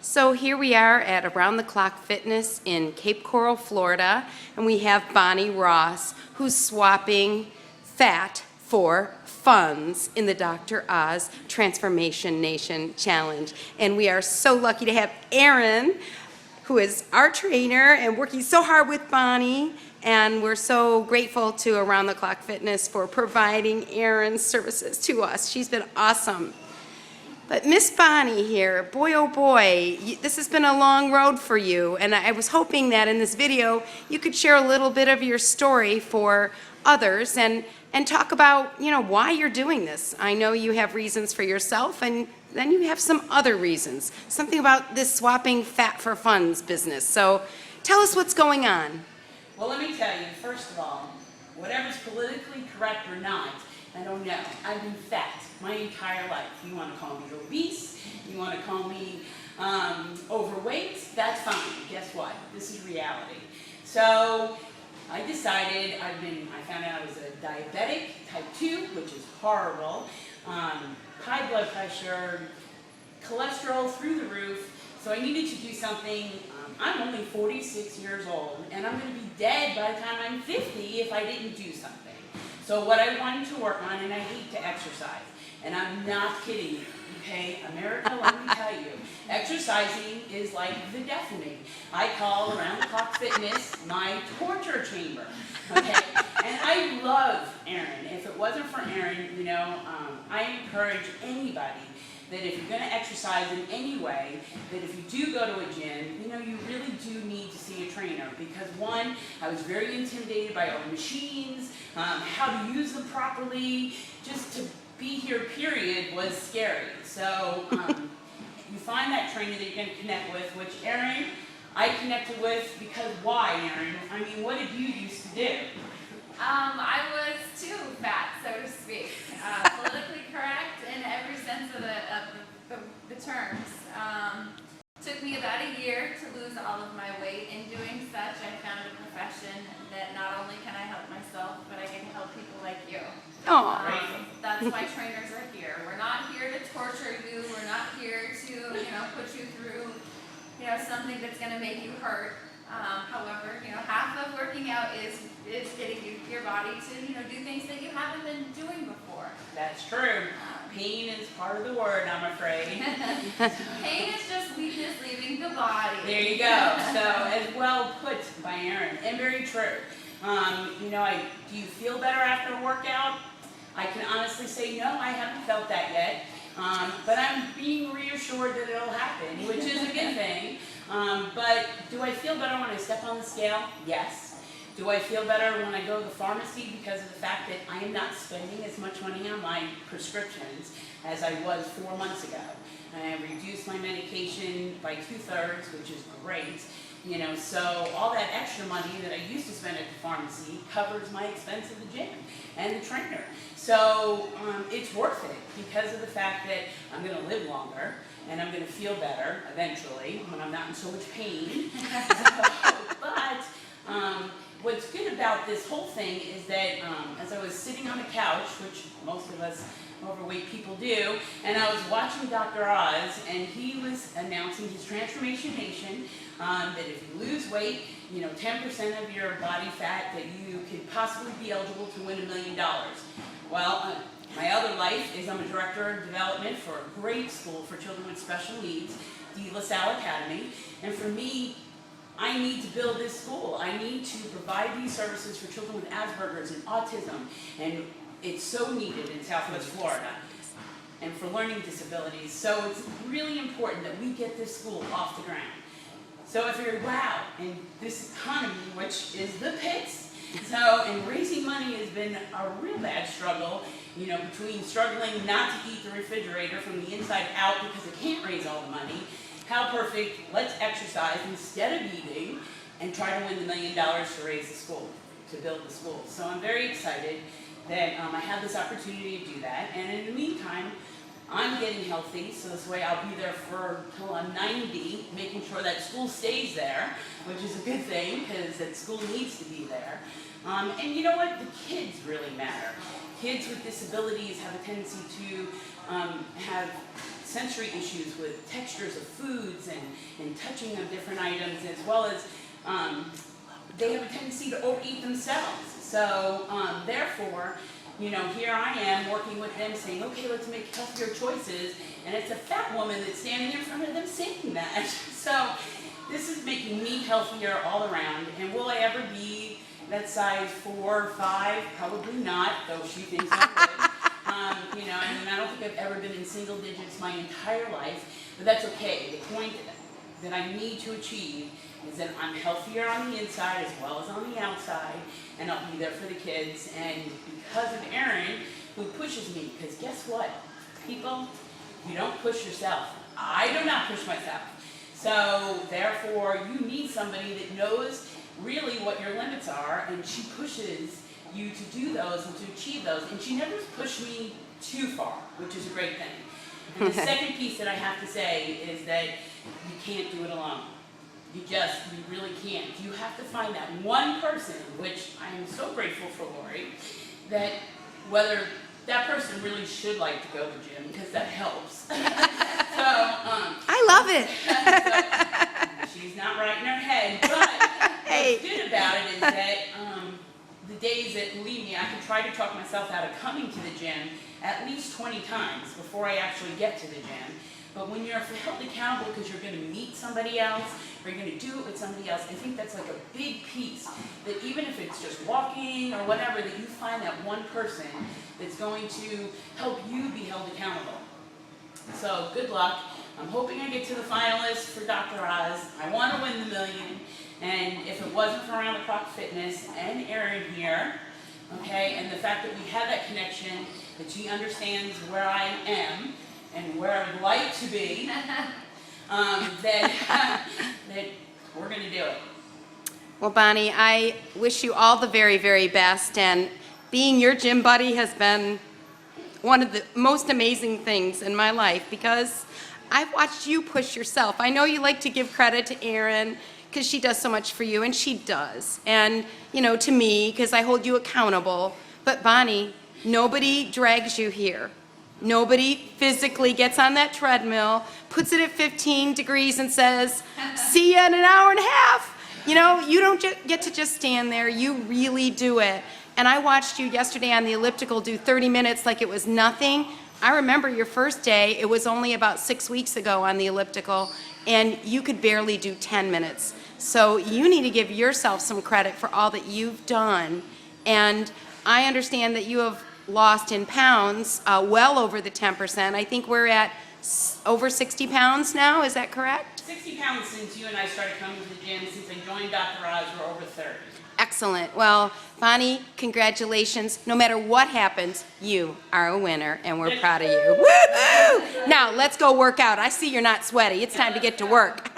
So here we are at Around the Clock Fitness in Cape Coral, Florida, and we have Bonnie Ross, who's swapping fat for funds in the Dr. Oz Transformation Nation Challenge. And we are so lucky to have Erin, who is our trainer and working so hard with Bonnie. And we're so grateful to Around the Clock Fitness for providing Erin's services to us. She's been awesome. But Miss Bonnie here, boy oh boy, this has been a long road for you, and I was hoping that in this video you could share a little bit of your story for others and talk about, why you're doing this. I know you have reasons for yourself, and then you have some other reasons. Something about this swapping fat for funds business. So tell us what's going on. Well, let me tell you, first of all, whatever's politically correct or not, I don't know. I've been fat my entire life. You want to call me obese, you want to call me overweight, that's fine. Guess what? This is reality. So I decided, I found out I was a diabetic, type 2, which is horrible, high blood pressure, cholesterol through the roof, so I needed to do something. I'm only 46 years old, and I'm going to be dead by the time I'm 50 if I didn't do something. So what I wanted to work on, and I hate to exercise, and I'm not kidding you, okay? America, let me tell you, exercising is like the death of me. I call Around the Clock Fitness my torture chamber, okay? And I love Erin. If it wasn't for Erin, I encourage anybody that if you're going to exercise in any way, that if you do go to a gym, you really do need to see a trainer. Because one, I was very intimidated by all the machines, how to use them properly, just to be here, period, was scary. So you find that trainer that you're going to connect with, which Erin, I connected with because why, Erin? I mean, what did you used to do? I was too fat, so to speak. Politically correct in every sense of the terms. Took me about a year to lose all of my weight. In doing such, I found a profession that not only can I help myself, but I can help people like you. That's why trainers are here. We're not here to torture you. We're not here to, put you through, something that's going to make you hurt. However, half of working out is getting your body to, do things that you haven't been doing before. That's true. Pain is part of the word, I'm afraid. Pain is just weakness leaving the body. There you go. So, as well put by Erin, and very true. Do you feel better after a workout? I can honestly say no, I haven't felt that yet. But I'm being reassured that it'll happen, which is a good thing. But do I feel better when I step on the scale? Yes. Do I feel better when I go to the pharmacy because of the fact that I am not spending as much money on my prescriptions as I was 4 months ago? And I reduced my medication by 2/3, which is great. So all that extra money that I used to spend at the pharmacy covers my expense of the gym and the trainer. So it's worth it because of the fact that I'm going to live longer and I'm going to feel better eventually when I'm not in so much pain. But what's good about this whole thing is that as I was sitting on the couch, which most of us overweight people do, and I was watching Dr. Oz, and he was announcing his Transformation Nation, that if you lose weight, 10% of your body fat, that you could possibly be eligible to win $1 million. Well, my other life is I'm a director of development for a great school for children with special needs, the LaSalle Academy, and for me, I need to build this school. I need to provide these services for children with Asperger's and autism, and it's so needed in Southwest Florida, and for learning disabilities. So it's really important that we get this school off the ground. So if you're, wow, in this economy, which is the pits, and raising money has been a real bad struggle, between struggling not to eat the refrigerator from the inside out because I can't raise all the money. How perfect, let's exercise instead of eating and try to win the $1 million to raise the school, to build the school. So I'm very excited that I have this opportunity to do that. And in the meantime, I'm getting healthy, so this way I'll be there till I'm 90, making sure that school stays there, which is a good thing because that school needs to be there. And you know what? The kids really matter. Kids with disabilities have a tendency to have sensory issues with textures of foods and touching of different items, as well as they have a tendency to overeat themselves. So therefore, you know, here I am working with them saying, okay, let's make healthier choices, and it's a fat woman that's standing in front of them saying that. So this is making me healthier all around. And will I ever be that size 4 or 5? Probably not, though she thinks I would. You know, I mean, I don't think I've ever been in single digits my entire life, but that's okay. The point that I need to achieve is that I'm healthier on the inside as well as on the outside, and I'll be there for the kids. And because of Erin, who pushes me, because guess what, people, you don't push yourself. I do not push myself. So therefore, you need somebody that knows really what your limits are, and she pushes you to do those and to achieve those. And she never pushed me too far, which is a great thing. And the second piece that I have to say is that you can't do it alone. You really can't. You have to find that one person, which I am so grateful for Lori, that whether that person really should like to go to the gym, because that helps. I love it. So, she's not right in her head, but what's good about it is that the days that, believe me, I can try to talk myself out of coming to the gym at least 20 times before I actually get to the gym. But when you're held accountable because you're going to meet somebody else, or you're going to do it with somebody else, I think that's like a big piece. That even if it's just walking or whatever, that you find that one person that's going to help you be held accountable. So good luck. I'm hoping I get to the finalists for Dr. Oz. I want to win the $1 million. And if it wasn't for Around the Clock Fitness and Erin here, okay, and the fact that we have that connection, that she understands where I am and where I would like to be, that we're going to do it. Well, Bonnie, I wish you all the very, very best, and being your gym buddy has been one of the most amazing things in my life, because I've watched you push yourself. I know you like to give credit to Erin because she does so much for you, and she does. And, you know, to me, because I hold you accountable. But Bonnie, nobody drags you here. Nobody physically gets on that treadmill, puts it at 15 degrees and says, see you in an hour and a half. You know, you don't get to just stand there. You really do it. And I watched you yesterday on the elliptical do 30 minutes like it was nothing. I remember your first day, it was only about 6 weeks ago on the elliptical, and you could barely do 10 minutes. So you need to give yourself some credit for all that you've done. And I understand that you have lost in pounds well over the 10%. I think we're at over 60 pounds now, is that correct? 60 pounds since you and I started coming to the gym. Since I joined Dr. Oz, we're over 30. Excellent. Well, Bonnie, congratulations. No matter what happens, you are a winner, and we're proud of you. Woo-hoo! Now, let's go work out. I see you're not sweaty. It's time to get to work.